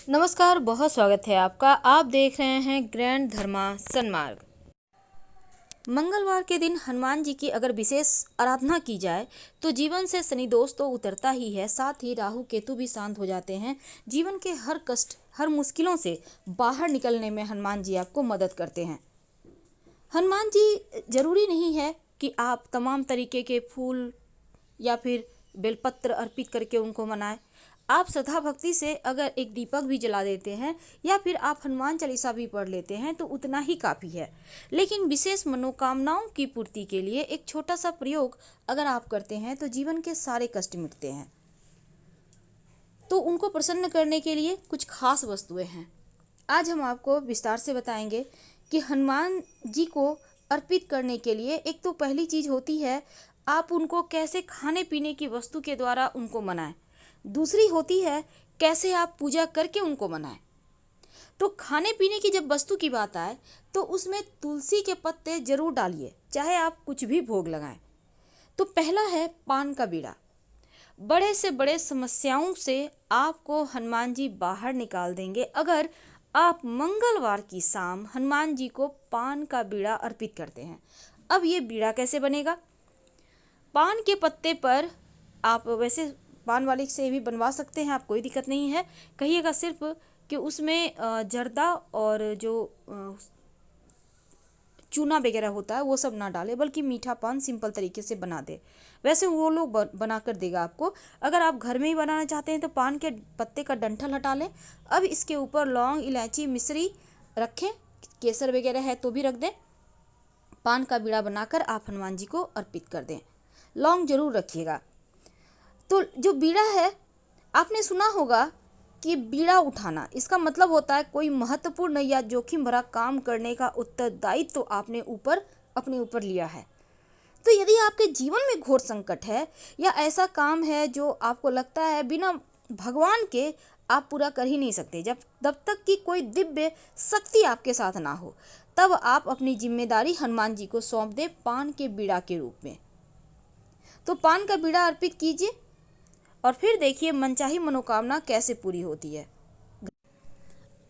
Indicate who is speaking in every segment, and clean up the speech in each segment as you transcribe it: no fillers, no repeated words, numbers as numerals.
Speaker 1: नमस्कार, बहुत स्वागत है आपका। आप देख रहे हैं ग्रैंड धर्मा सन्मार्ग। मंगलवार के दिन हनुमान जी की अगर विशेष आराधना की जाए तो जीवन से शनि दोष तो उतरता ही है, साथ ही राहु केतु भी शांत हो जाते हैं। जीवन के हर कष्ट, हर मुश्किलों से बाहर निकलने में हनुमान जी आपको मदद करते हैं। हनुमान जी जरूरी नहीं है कि आप तमाम तरीके के फूल या फिर बेलपत्र अर्पित करके उनको मनाएं। आप श्रद्धा भक्ति से अगर एक दीपक भी जला देते हैं या फिर आप हनुमान चालीसा भी पढ़ लेते हैं तो उतना ही काफ़ी है। लेकिन विशेष मनोकामनाओं की पूर्ति के लिए एक छोटा सा प्रयोग अगर आप करते हैं तो जीवन के सारे कष्ट मिटते हैं। तो उनको प्रसन्न करने के लिए कुछ खास वस्तुएं हैं। आज हम आपको विस्तार से बताएंगे कि हनुमान जी को अर्पित करने के लिए एक तो पहली चीज़ होती है, आप उनको कैसे खाने पीने की वस्तु के द्वारा उनको मनाएं। दूसरी होती है कैसे आप पूजा करके उनको मनाएं। तो खाने पीने की जब वस्तु की बात आए तो उसमें तुलसी के पत्ते जरूर डालिए, चाहे आप कुछ भी भोग लगाएं। तो पहला है पान का बीड़ा। बड़े से बड़े समस्याओं से आपको हनुमान जी बाहर निकाल देंगे अगर आप मंगलवार की शाम हनुमान जी को पान का बीड़ा अर्पित करते हैं। अब ये बीड़ा कैसे बनेगा? पान के पत्ते पर आप वैसे पान वाले से भी बनवा सकते हैं, आप कोई दिक्कत नहीं है। कहिएगा सिर्फ कि उसमें जर्दा और जो चूना वगैरह होता है वो सब ना डाले, बल्कि मीठा पान सिंपल तरीके से बना दे। वैसे वो लोग बना कर देगा आपको। अगर आप घर में ही बनाना चाहते हैं तो पान के पत्ते का डंठल हटा लें। अब इसके ऊपर लौंग, इलायची, मिश्री रखें, केसर वगैरह है तो भी रख दें। पान का बीड़ा बनाकर आप हनुमान जी को अर्पित कर दें। लौंग जरूर रखिएगा। तो जो बीड़ा है, आपने सुना होगा कि बीड़ा उठाना, इसका मतलब होता है कोई महत्वपूर्ण या जोखिम भरा काम करने का उत्तरदायित्व तो आपने अपने ऊपर लिया है। तो यदि आपके जीवन में घोर संकट है या ऐसा काम है जो आपको लगता है बिना भगवान के आप पूरा कर ही नहीं सकते, जब तक कि कोई दिव्य शक्ति आपके साथ ना हो, तब आप अपनी जिम्मेदारी हनुमान जी को सौंप दें पान के बीड़ा के रूप में। तो पान का बीड़ा अर्पित कीजिए और फिर देखिए मनचाही मनोकामना कैसे पूरी होती है।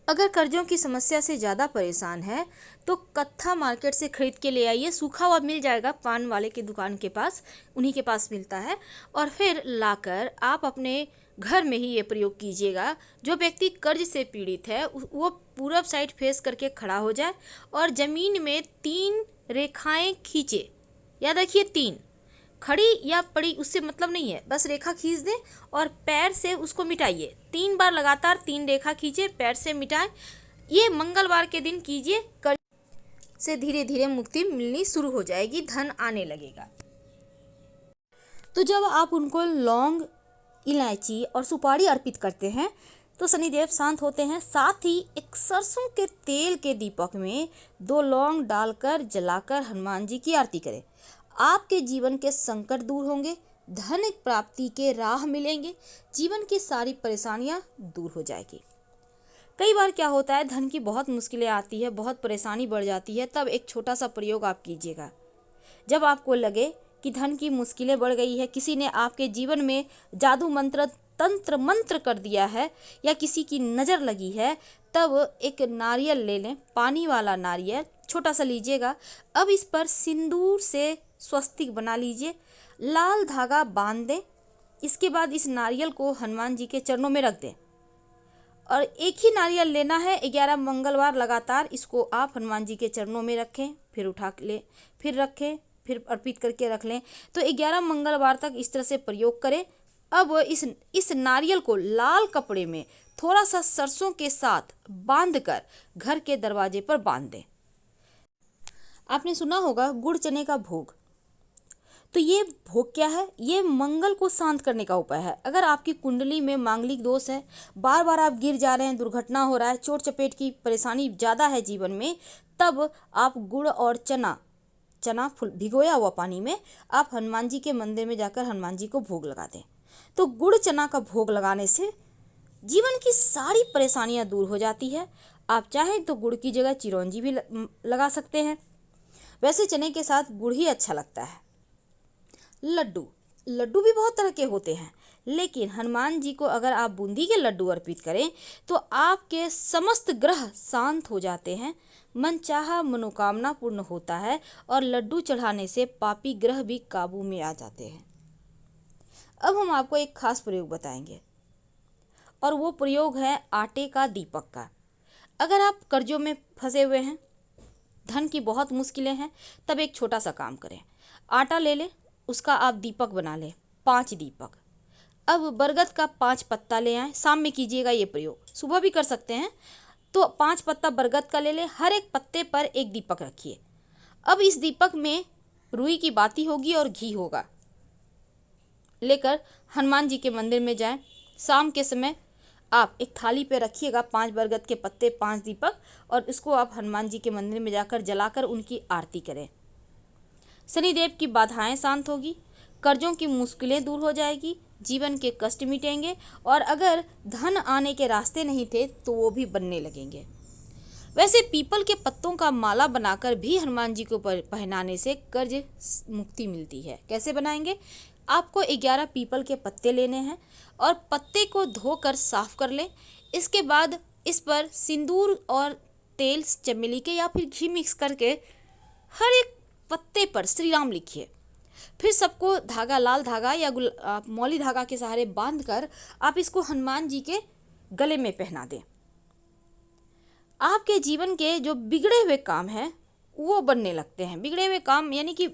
Speaker 1: अगर कर्जों की समस्या से ज़्यादा परेशान है तो कत्था मार्केट से खरीद के ले आइए। सूखा हुआ मिल जाएगा पान वाले की दुकान के पास, उन्हीं के पास मिलता है। और फिर लाकर आप अपने घर में ही ये प्रयोग कीजिएगा। जो व्यक्ति कर्ज से पीड़ित है वो पूरब साइड फेस करके खड़ा हो जाए और ज़मीन में 3 रेखाएं खींचे। याद रखिए 3, खड़ी या पड़ी उससे मतलब नहीं है, बस रेखा खींच दें और पैर से उसको मिटाइए। 3 बार लगातार 3 रेखा खींचे, पैर से मिटाएं। ये मंगलवार के दिन कीजिए। कर्ज से धीरे धीरे मुक्ति मिलनी शुरू हो जाएगी, धन आने लगेगा। तो जब आप उनको लौंग, इलायची और सुपारी अर्पित करते हैं तो शनिदेव शांत होते हैं। साथ ही एक सरसों के तेल के दीपक में 2 लौंग डालकर जलाकर हनुमान जी की आरती करें। आपके जीवन के संकट दूर होंगे, धन प्राप्ति के राह मिलेंगे, जीवन की सारी परेशानियां दूर हो जाएगी। कई बार क्या होता है, धन की बहुत मुश्किलें आती है, बहुत परेशानी बढ़ जाती है, तब एक छोटा सा प्रयोग आप कीजिएगा। जब आपको लगे कि धन की मुश्किलें बढ़ गई है, किसी ने आपके जीवन में जादू मंत्र तंत्र मंत्र कर दिया है या किसी की नज़र लगी है, तब एक नारियल ले लें, पानी वाला नारियल छोटा सा लीजिएगा। अब इस पर सिंदूर से स्वस्तिक बना लीजिए, लाल धागा बांध दें। इसके बाद इस नारियल को हनुमान जी के चरणों में रख दें और एक ही नारियल लेना है। 11 मंगलवार लगातार इसको आप हनुमान जी के चरणों में रखें, फिर उठा लें, फिर रखें, फिर अर्पित करके रख लें। तो 11 मंगलवार तक इस तरह से प्रयोग करें। अब इस नारियल को लाल कपड़े में थोड़ा सा सरसों के साथ बांधकर घर के दरवाजे पर बांध दें। आपने सुना होगा गुड़ चने का भोग। तो ये भोग क्या है? ये मंगल को शांत करने का उपाय है। अगर आपकी कुंडली में मांगलिक दोष है, बार बार आप गिर जा रहे हैं, दुर्घटना हो रहा है, चोट चपेट की परेशानी ज़्यादा है जीवन में, तब आप गुड़ और चना फुल भिगोया हुआ पानी में आप हनुमान जी के मंदिर में जाकर हनुमान जी को भोग लगा दें। तो गुड़ चना का भोग लगाने से जीवन की सारी परेशानियां दूर हो जाती है। आप चाहें तो गुड़ की जगह चिरौंजी भी लगा सकते हैं। वैसे चने के साथ गुड़ ही अच्छा लगता है। लड्डू भी बहुत तरह के होते हैं, लेकिन हनुमान जी को अगर आप बूंदी के लड्डू अर्पित करें तो आपके समस्त ग्रह शांत हो जाते हैं, मनचाहा मनोकामना पूर्ण होता है और लड्डू चढ़ाने से पापी ग्रह भी काबू में आ जाते हैं। अब हम आपको एक खास प्रयोग बताएंगे और वो प्रयोग है आटे का दीपक का। अगर आप कर्जों में फंसे हुए हैं, धन की बहुत मुश्किलें हैं, तब एक छोटा सा काम करें। आटा ले लें, उसका आप दीपक बना लें, 5 दीपक। अब बरगद का 5 पत्ता ले आएँ, शाम में कीजिएगा ये प्रयोग, सुबह भी कर सकते हैं। तो 5 पत्ता बरगद का ले लें, हर एक पत्ते पर एक दीपक रखिए। अब इस दीपक में रुई की बाती होगी और घी होगा। लेकर हनुमान जी के मंदिर में जाएं। शाम के समय आप एक थाली पे रखिएगा 5 बरगद के पत्ते, 5 दीपक, और इसको आप हनुमान जी के मंदिर में जाकर जलाकर उनकी आरती करें। शनिदेव की बाधाएं शांत होगी, कर्जों की मुश्किलें दूर हो जाएगी, जीवन के कष्ट मिटेंगे और अगर धन आने के रास्ते नहीं थे तो वो भी बनने लगेंगे। वैसे पीपल के पत्तों का माला बनाकर भी हनुमान जी को पहनाने से कर्ज मुक्ति मिलती है। कैसे बनाएंगे? आपको 11 पीपल के पत्ते लेने हैं और पत्ते को धोकर साफ कर लें। इसके बाद इस पर सिंदूर और तेल चमेली के या फिर घी मिक्स करके हर एक पत्ते पर श्री राम लिखिए। फिर सबको धागा, लाल धागा या मौली धागा के सहारे बांधकर आप इसको हनुमान जी के गले में पहना दें। आपके जीवन के जो बिगड़े हुए काम हैं वो बनने लगते हैं। बिगड़े हुए काम यानी कि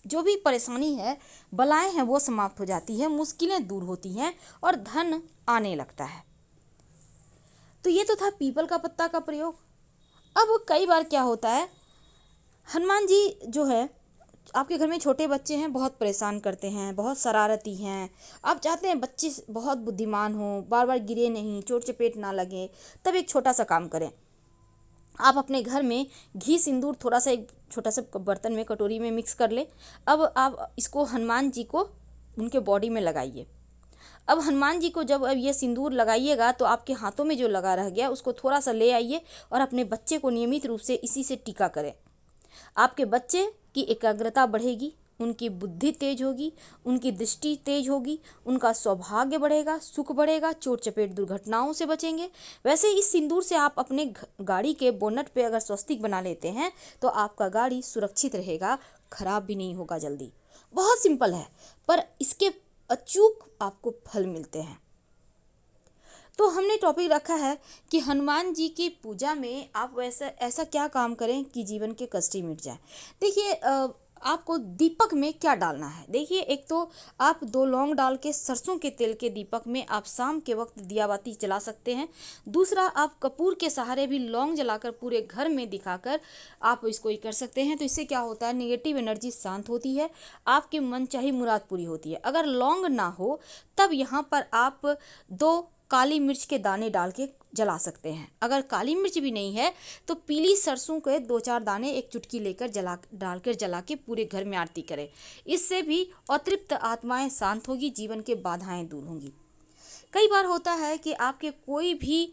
Speaker 1: जो भी परेशानी है, बलाएं हैं, वो समाप्त हो जाती है, मुश्किलें दूर होती हैं और धन आने लगता है। तो ये तो था पीपल का पत्ता का प्रयोग। अब कई बार क्या होता है, हनुमान जी जो है, आपके घर में छोटे बच्चे हैं, बहुत परेशान करते हैं, बहुत शरारती हैं, आप चाहते हैं बच्चे बहुत बुद्धिमान हों, बार बार गिरे नहीं, चोट चपेट ना लगे, तब एक छोटा सा काम करें। आप अपने घर में घी सिंदूर थोड़ा सा एक छोटा सा बर्तन में, कटोरी में मिक्स कर लें। अब आप इसको हनुमान जी को उनके बॉडी में लगाइए। अब हनुमान जी को जब अब ये सिंदूर लगाइएगा तो आपके हाथों में जो लगा रह गया उसको थोड़ा सा ले आइए और अपने बच्चे को नियमित रूप से इसी से टीका करें। आपके बच्चे की एकाग्रता बढ़ेगी, उनकी बुद्धि तेज होगी, उनकी दृष्टि तेज होगी, उनका सौभाग्य बढ़ेगा, सुख बढ़ेगा, चोट चपेट दुर्घटनाओं से बचेंगे। वैसे इस सिंदूर से आप अपने गाड़ी के बोनट पे अगर स्वस्तिक बना लेते हैं तो आपका गाड़ी सुरक्षित रहेगा, खराब भी नहीं होगा जल्दी। बहुत सिंपल है, पर इसके अचूक आपको फल मिलते हैं। तो हमने टॉपिक रखा है कि हनुमान जी की पूजा में आप ऐसा क्या काम करें कि जीवन के कष्ट ही मिट जाए। देखिए, आपको दीपक में क्या डालना है। देखिए, एक तो आप 2 लौंग डाल के सरसों के तेल के दीपक में आप शाम के वक्त दिया बाती जला सकते हैं। दूसरा, आप कपूर के सहारे भी लौंग जलाकर पूरे घर में दिखाकर आप इसको कर सकते हैं। तो इससे क्या होता है, नेगेटिव एनर्जी शांत होती है, आपकी मनचाही मुराद पूरी होती है। अगर लौंग ना हो तब यहाँ पर आप 2 काली मिर्च के दाने डाल के जला सकते हैं। अगर काली मिर्च भी नहीं है तो पीली सरसों के 2-4 दाने एक चुटकी लेकर जला के पूरे घर में आरती करें। इससे भी अतृप्त आत्माएं शांत होगी, जीवन के बाधाएं दूर होंगी। कई बार होता है कि आपके कोई भी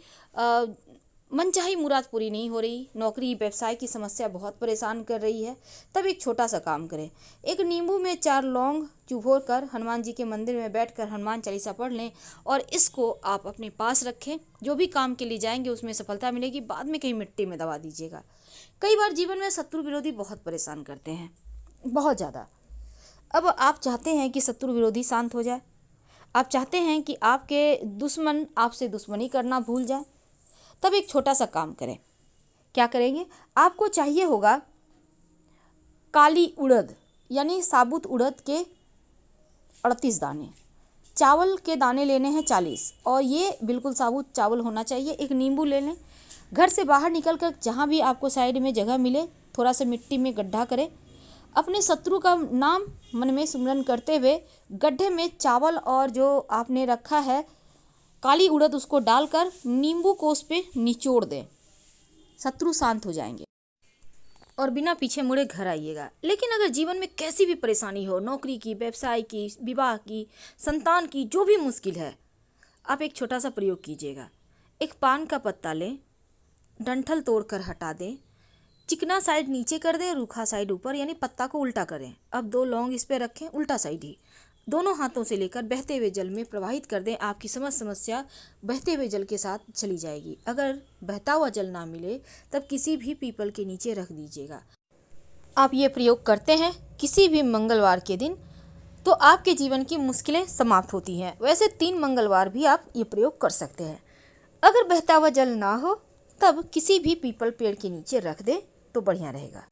Speaker 1: मनचाही मुराद पूरी नहीं हो रही, नौकरी व्यवसाय की समस्या बहुत परेशान कर रही है, तब एक छोटा सा काम करें। एक नींबू में 4 लौंग चुभोर कर हनुमान जी के मंदिर में बैठकर हनुमान चालीसा पढ़ लें और इसको आप अपने पास रखें। जो भी काम के लिए जाएंगे उसमें सफलता मिलेगी, बाद में कहीं मिट्टी में दबा दीजिएगा। कई बार जीवन में शत्रु विरोधी बहुत परेशान करते हैं, बहुत ज़्यादा। अब आप चाहते हैं कि शत्रु विरोधी शांत हो जाए, आप चाहते हैं कि आपके दुश्मन आपसे दुश्मनी करना भूल जाए, तब एक छोटा सा काम करें। क्या करेंगे? आपको चाहिए होगा काली उड़द यानी साबुत उड़द के 38 दाने, चावल के दाने लेने हैं 40 और ये बिल्कुल साबुत चावल होना चाहिए। एक नींबू ले लें। घर से बाहर निकल कर जहाँ भी आपको साइड में जगह मिले थोड़ा सा मिट्टी में गड्ढा करें। अपने शत्रु का नाम मन में सुमरन करते हुए गड्ढे में चावल और जो आपने रखा है काली उड़द उसको डालकर नींबू को उस पर निचोड़ दें। शत्रु शांत हो जाएंगे और बिना पीछे मुड़े घर आइएगा। लेकिन अगर जीवन में कैसी भी परेशानी हो, नौकरी की, व्यवसाय की, विवाह की, संतान की, जो भी मुश्किल है, आप एक छोटा सा प्रयोग कीजिएगा। एक पान का पत्ता लें, डंठल तोड़कर हटा दें, चिकना साइड नीचे कर दें, रूखा साइड ऊपर, यानी पत्ता को उल्टा करें। अब 2 लौंग इस पर रखें उल्टा साइड ही। दोनों हाथों से लेकर बहते हुए जल में प्रवाहित कर दें। आपकी समस्त समस्या बहते हुए जल के साथ चली जाएगी। अगर बहता हुआ जल ना मिले तब किसी भी पीपल के नीचे रख दीजिएगा। आप ये प्रयोग करते हैं किसी भी मंगलवार के दिन तो आपके जीवन की मुश्किलें समाप्त होती हैं। वैसे 3 मंगलवार भी आप ये प्रयोग कर सकते हैं। अगर बहता हुआ जल ना हो तब किसी भी पीपल पेड़ के नीचे रख दें तो बढ़िया रहेगा।